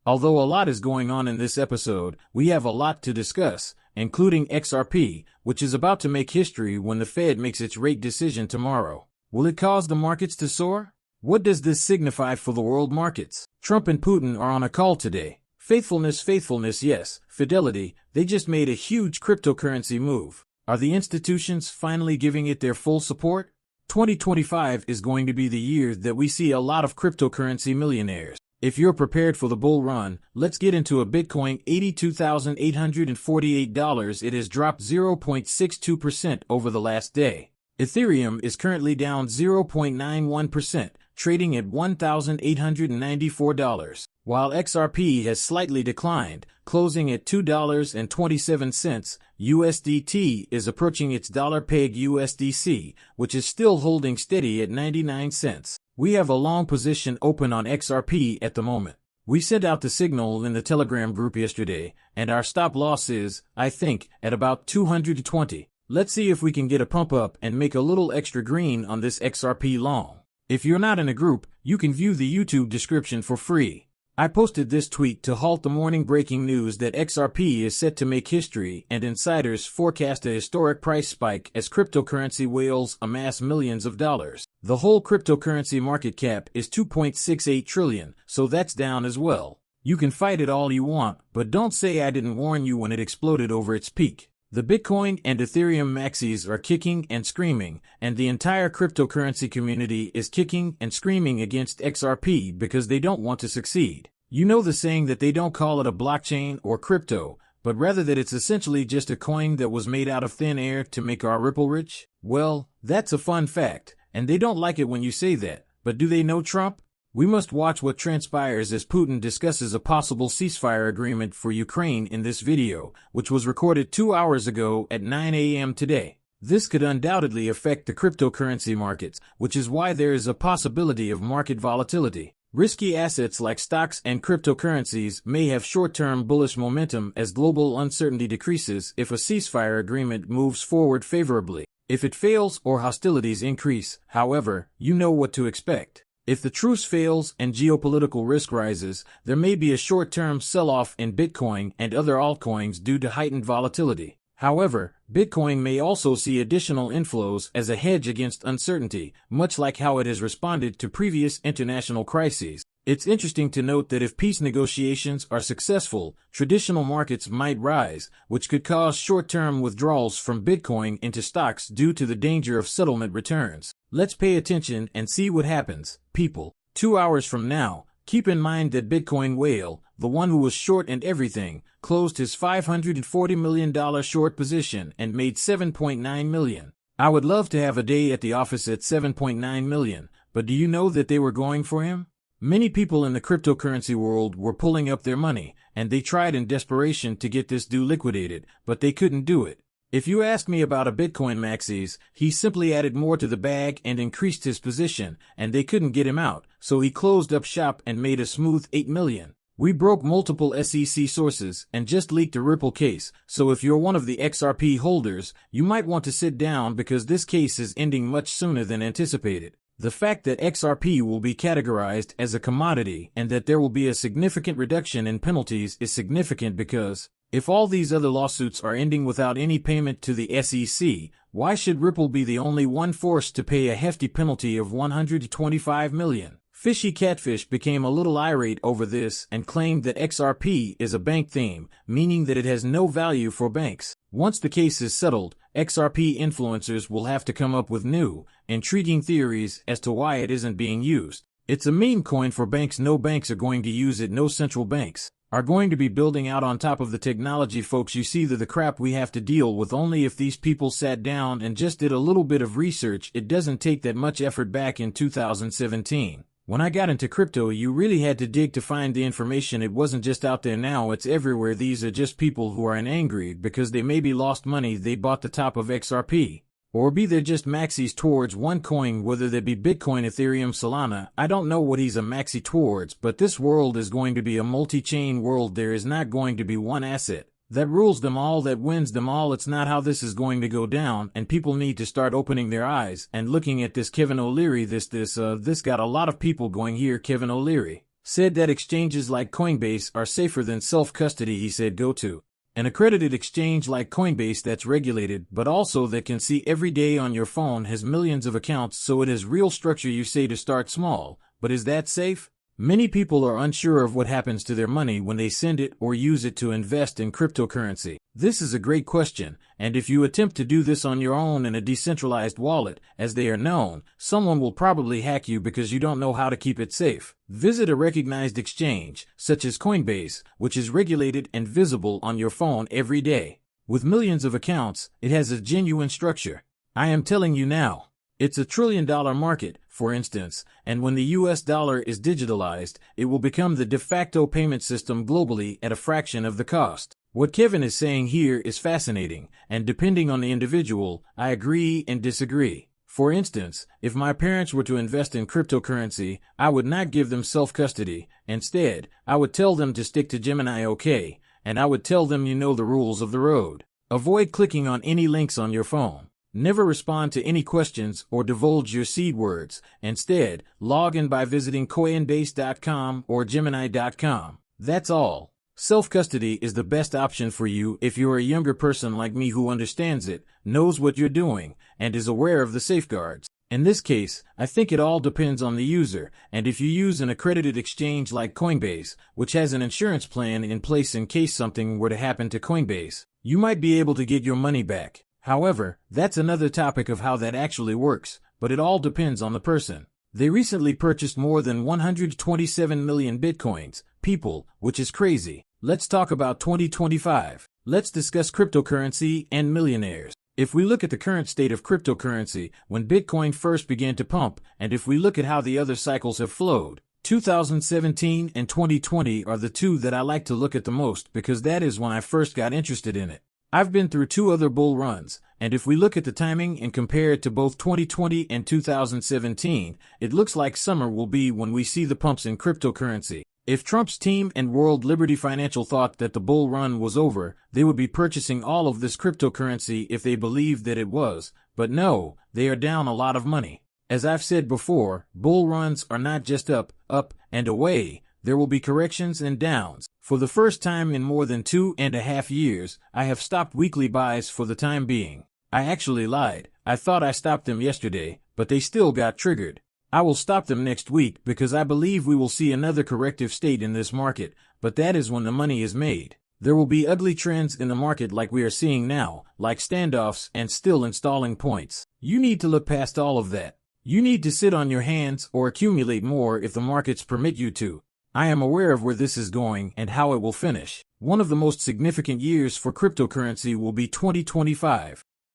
Although a lot is going on in this episode, we have a lot to discuss, including XRP, which is about to make history when the Fed makes its rate decision tomorrow. Will it cause the markets to soar? What does this signify for the world markets? Trump and Putin are on a call today. Faithfulness, yes. Fidelity, they just made a huge cryptocurrency move. Are the institutions finally giving it their full support? 2025 is going to be the year that we see a lot of cryptocurrency millionaires. If you're prepared for the bull run, let's get into a Bitcoin. $82,848. It has dropped 0.62% over the last day. Ethereum is currently down 0.91%, trading at $1,894, while XRP has slightly declined, closing at $2.27. USDT is approaching its dollar peg USDC, which is still holding steady at 99 cents. We have a long position open on XRP at the moment. We sent out the signal in the Telegram group yesterday, and our stop loss is, I think, at about 220. Let's see if we can get a pump up and make a little extra green on this XRP long. If you're not in a group, you can view the YouTube description for free. I posted this tweet to halt the morning breaking news that XRP is set to make history, and insiders forecast a historic price spike as cryptocurrency whales amass millions of dollars. The whole cryptocurrency market cap is $2.68 trillion, so that's down as well. You can fight it all you want, but don't say I didn't warn you when it exploded over its peak. The Bitcoin and Ethereum maxis are kicking and screaming, and the entire cryptocurrency community is kicking and screaming against XRP because they don't want to succeed. You know the saying that they don't call it a blockchain or crypto, but rather that it's essentially just a coin that was made out of thin air to make our Ripple rich? Well, that's a fun fact, and they don't like it when you say that, but do they know Trump? We must watch what transpires as Putin discusses a possible ceasefire agreement for Ukraine in this video, which was recorded 2 hours ago at 9 a.m. today. This could undoubtedly affect the cryptocurrency markets, which is why there is a possibility of market volatility. Risky assets like stocks and cryptocurrencies may have short-term bullish momentum as global uncertainty decreases if a ceasefire agreement moves forward favorably. If it fails or hostilities increase, however, you know what to expect. If the truce fails and geopolitical risk rises, there may be a short-term sell-off in Bitcoin and other altcoins due to heightened volatility. However, Bitcoin may also see additional inflows as a hedge against uncertainty, much like how it has responded to previous international crises. It's interesting to note that if peace negotiations are successful, traditional markets might rise, which could cause short-term withdrawals from Bitcoin into stocks due to the danger of settlement returns. Let's pay attention and see what happens, people. 2 hours from now, keep in mind that Bitcoin whale, the one who was short and everything, closed his $540 million short position and made $7.9 million. I would love to have a day at the office at $7.9 million, but do you know that they were going for him? Many people in the cryptocurrency world were pulling up their money, and they tried in desperation to get this dude liquidated, but they couldn't do it. If you ask me about a Bitcoin maxis, he simply added more to the bag and increased his position, and they couldn't get him out, so he closed up shop and made a smooth $8 million. We broke multiple SEC sources and just leaked a Ripple case, so if you're one of the XRP holders, you might want to sit down because this case is ending much sooner than anticipated. The fact that XRP will be categorized as a commodity and that there will be a significant reduction in penalties is significant because, if all these other lawsuits are ending without any payment to the SEC, why should Ripple be the only one forced to pay a hefty penalty of $125 million? Fishy Catfish became a little irate over this and claimed that XRP is a bank theme, meaning that it has no value for banks. Once the case is settled, XRP influencers will have to come up with new, intriguing theories as to why it isn't being used. It's a meme coin for banks. No banks are going to use it. No central banks are going to be building out on top of the technology, folks. You see the crap we have to deal with. Only if these people sat down and just did a little bit of research. It doesn't take that much effort. Back in 2017. When I got into crypto, you really had to dig to find the information. It wasn't just out there. Now it's everywhere. These are just people who are angry because they maybe lost money they bought the top of XRP. Or be they're just maxis towards one coin, whether they be Bitcoin, Ethereum, Solana. I don't know what he's a maxi towards, but this world is going to be a multi-chain world. There is not going to be one asset that rules them all, that wins them all. It's not how this is going to go down, and people need to start opening their eyes and looking at this Kevin O'Leary. This got a lot of people going here. Kevin O'Leary. said that exchanges like Coinbase are safer than self-custody. He said go to an accredited exchange like Coinbase that's regulated, but also that can see every day on your phone, has millions of accounts, so it has real structure. You say to start small, but is that safe? Many people are unsure of what happens to their money when they send it or use it to invest in cryptocurrency. This is a great question, and if you attempt to do this on your own in a decentralized wallet, as they are known, someone will probably hack you because you don't know how to keep it safe. Visit a recognized exchange, such as Coinbase, which is regulated and visible on your phone every day. With millions of accounts, it has a genuine structure. I am telling you now. It's a $1 trillion market, for instance, and when the US dollar is digitalized, it will become the de facto payment system globally at a fraction of the cost. What Kevin is saying here is fascinating, and depending on the individual, I agree and disagree. For instance, if my parents were to invest in cryptocurrency, I would not give them self-custody. Instead, I would tell them to stick to Gemini OK, and I would tell them you know the rules of the road. Avoid clicking on any links on your phone. Never respond to any questions or divulge your seed words. Instead, log in by visiting Coinbase.com or Gemini.com. That's all. Self-custody is the best option for you if you're a younger person like me who understands it, knows what you're doing, and is aware of the safeguards. In this case, I think it all depends on the user, and if you use an accredited exchange like Coinbase, which has an insurance plan in place in case something were to happen to Coinbase, you might be able to get your money back. However, that's another topic of how that actually works, but it all depends on the person. They recently purchased more than 127 million bitcoins, people, which is crazy. Let's talk about 2025. Let's discuss cryptocurrency and millionaires. If we look at the current state of cryptocurrency, when Bitcoin first began to pump, and if we look at how the other cycles have flowed, 2017 and 2020 are the two that I like to look at the most because that is when I first got interested in it. I've been through two other bull runs, and if we look at the timing and compare it to both 2020 and 2017, it looks like summer will be when we see the pumps in cryptocurrency. If Trump's team and World Liberty Financial thought that the bull run was over, they would be purchasing all of this cryptocurrency if they believed that it was, but no, they are down a lot of money. As I've said before, bull runs are not just up, up, and away. There will be corrections and downs. For the first time in more than 2.5 years, I have stopped weekly buys for the time being. I actually lied. I thought I stopped them yesterday, but they still got triggered. I will stop them next week because I believe we will see another corrective state in this market, but that is when the money is made. There will be ugly trends in the market like we are seeing now, like standoffs and still installing points. You need to look past all of that. You need to sit on your hands or accumulate more if the markets permit you to. I am aware of where this is going and how it will finish. One of the most significant years for cryptocurrency will be 2025.